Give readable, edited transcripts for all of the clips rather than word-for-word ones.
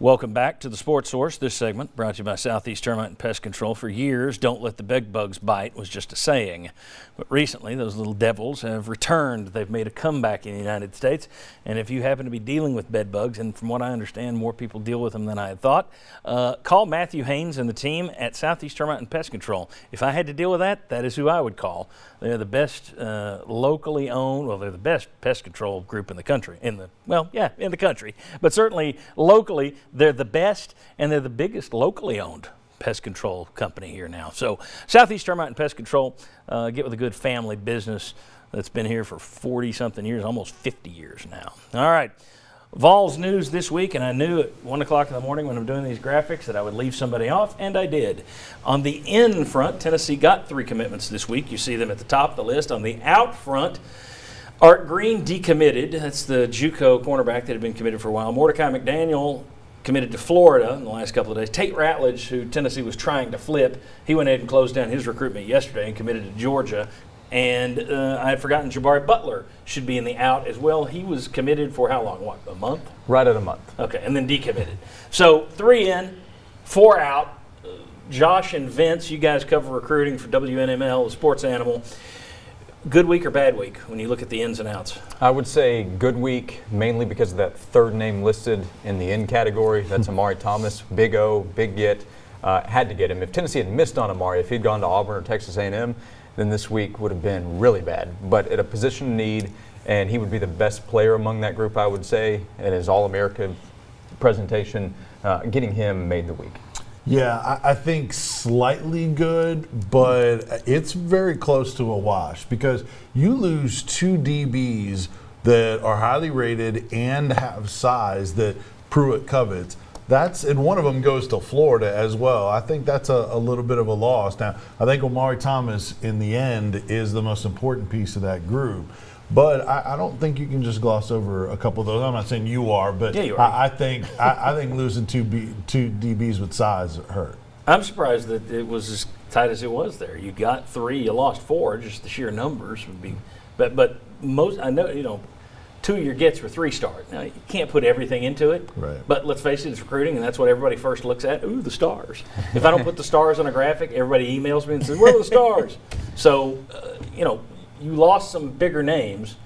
Welcome back to the Sports Source. This segment brought to you by Southeast Termite and Pest Control. For years, don't let the bed bugs bite was just a saying. But recently, those little devils have returned. They've made a comeback in the United States. And if you happen to be dealing with bed bugs, and from what I understand, more people deal with them than I had thought, call Matthew Haynes and the team at Southeast Termite and Pest Control. If I had to deal with that, that is who I would call. They're the best locally owned, well, they're the best pest control group in the country. In the country. But certainly locally, they're the best, and they're the biggest locally owned pest control company here now. So Southeast Termite and Pest Control, get with a good family business that's been here for 40-something years, almost 50 years now. All right, Vols news this week, and I knew at 1 o'clock in the morning when I'm doing these graphics that I would leave somebody off, and I did. On the in front, Tennessee got 3 commitments this week. You see them at the top of the list. On the out front, Art Green decommitted. That's the JUCO cornerback that had been committed for a while. Mordecai McDaniel committed to Florida in the last couple of days. Tate Ratledge, who Tennessee was trying to flip, he went ahead and closed down his recruitment yesterday and committed to Georgia. And I had forgotten Jabari Butler should be in the out as well. He was committed for how long? What, a month? Right at a month. Okay, and then decommitted. So 3 in, 4 out. Josh and Vince, you guys cover recruiting for WNML, the sports animal. Good week or bad week when you look at the ins and outs? I would say good week, mainly because of that third name listed in the in category. That's Amari Thomas, big O, big get. Had to get him. If Tennessee had missed on Amari, if he'd gone to Auburn or Texas A&M, then this week would have been really bad. But at a position of need, and he would be the best player among that group, I would say, and his All-America presentation, getting him made the week. Yeah, I think slightly good, but it's very close to a wash because you lose 2 DBs that are highly rated and have size that Pruitt covets. And one of them goes to Florida as well. I think that's a little bit of a loss. Now, I think Omari Thomas in the end is the most important piece of that group. But I don't think you can just gloss over a couple of those. I'm not saying you are, but yeah, you are. I think losing two DBs with size hurt. I'm surprised that it was as tight as it was there. You got 3, you lost 4. Just the sheer numbers would be. But most, I know, 2 of your gets were 3-star. Now you can't put everything into it. Right. But let's face it, it's recruiting, and that's what everybody first looks at. Ooh, the stars. If I don't put the stars on a graphic, everybody emails me and says, "Where are the stars?" So, you lost some bigger names,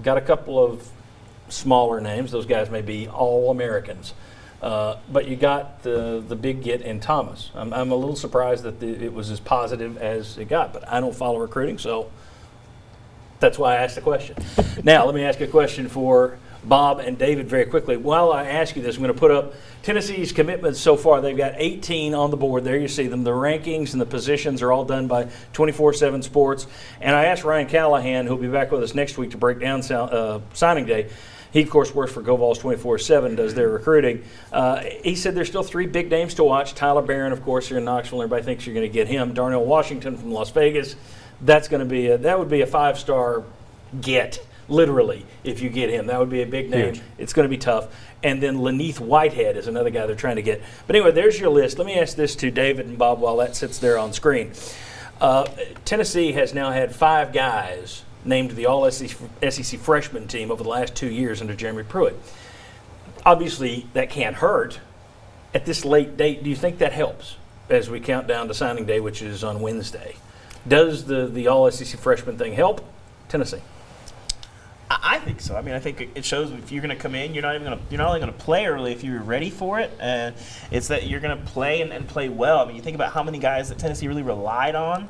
got a couple of smaller names. Those guys may be All-Americans. But you got the big get in Thomas. I'm a little surprised that it was as positive as it got, but I don't follow recruiting, so that's why I asked the question. Now, let me ask you a question for Bob and David very quickly. While I ask you this, I'm going to put up Tennessee's commitments so far. They've got 18 on the board. There you see them. The rankings and the positions are all done by 24/7 Sports. And I asked Ryan Callahan, who'll be back with us next week to break down signing day. He, of course, works for GoVols 24/7, does their recruiting. He said there's still 3 big names to watch. Tyler Barron, of course, here in Knoxville. Everybody thinks you're going to get him. Darnell Washington from Las Vegas. That would be a 5-star get. Literally, if you get him. That would be a big name. Huge. It's going to be tough. And then Laneith Whitehead is another guy they're trying to get. But anyway, there's your list. Let me ask this to David and Bob while that sits there on screen. Tennessee has now had 5 guys named to the All-SEC freshman team over the last 2 years under Jeremy Pruitt. Obviously, that can't hurt. At this late date, do you think that helps as we count down to signing day, which is on Wednesday? Does the All-SEC freshman thing help Tennessee? I think so. I mean, I think it shows if you're going to come in, you're not only going to play early if you're ready for it, and it's that you're going to play and play well. I mean, you think about how many guys that Tennessee really relied on.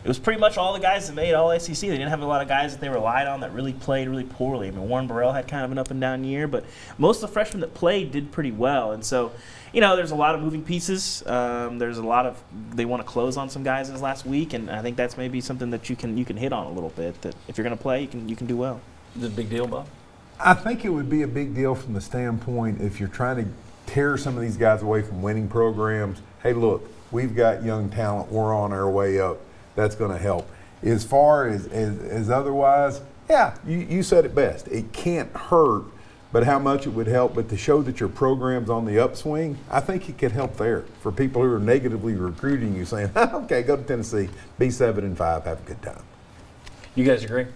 It was pretty much all the guys that made All-SEC. They didn't have a lot of guys that they relied on that really played really poorly. I mean, Warren Burrell had kind of an up and down year, but most of the freshmen that played did pretty well. And so, there's a lot of moving pieces. There's a lot of they want to close on some guys this last week, and I think that's maybe something that you can hit on a little bit. That if you're going to play, you can do well. Is it a big deal, Bob? I think it would be a big deal from the standpoint if you're trying to tear some of these guys away from winning programs. Hey, look, we've got young talent. We're on our way up. That's going to help. As far as otherwise, yeah, you said it best. It can't hurt, but how much it would help. But to show that your program's on the upswing, I think it could help there for people who are negatively recruiting you, saying, okay, go to Tennessee, be 7-5, have a good time. You guys agree?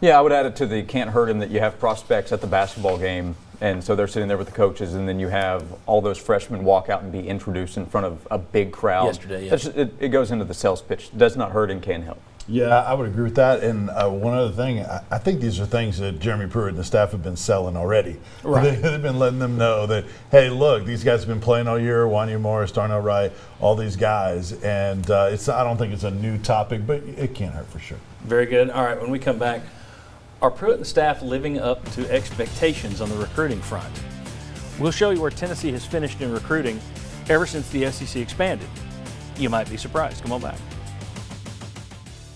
Yeah, I would add it to the can't hurt him that you have prospects at the basketball game And so they're sitting there with the coaches, and then you have all those freshmen walk out and be introduced in front of a big crowd. Yesterday, yeah. That's just- it goes into the sales pitch. Does not hurt and can help. Yeah, I would agree with that. And one other thing, I think these are things that Jeremy Pruitt and the staff have been selling already. Right. They've been letting them know that, hey, look, these guys have been playing all year. Wanya Morris, Darnell Wright, all these guys. And I don't think it's a new topic, but it can't hurt for sure. Very good. All right, when we come back, are Pruitt and staff living up to expectations on the recruiting front? We'll show you where Tennessee has finished in recruiting ever since the SEC expanded. You might be surprised. Come on back.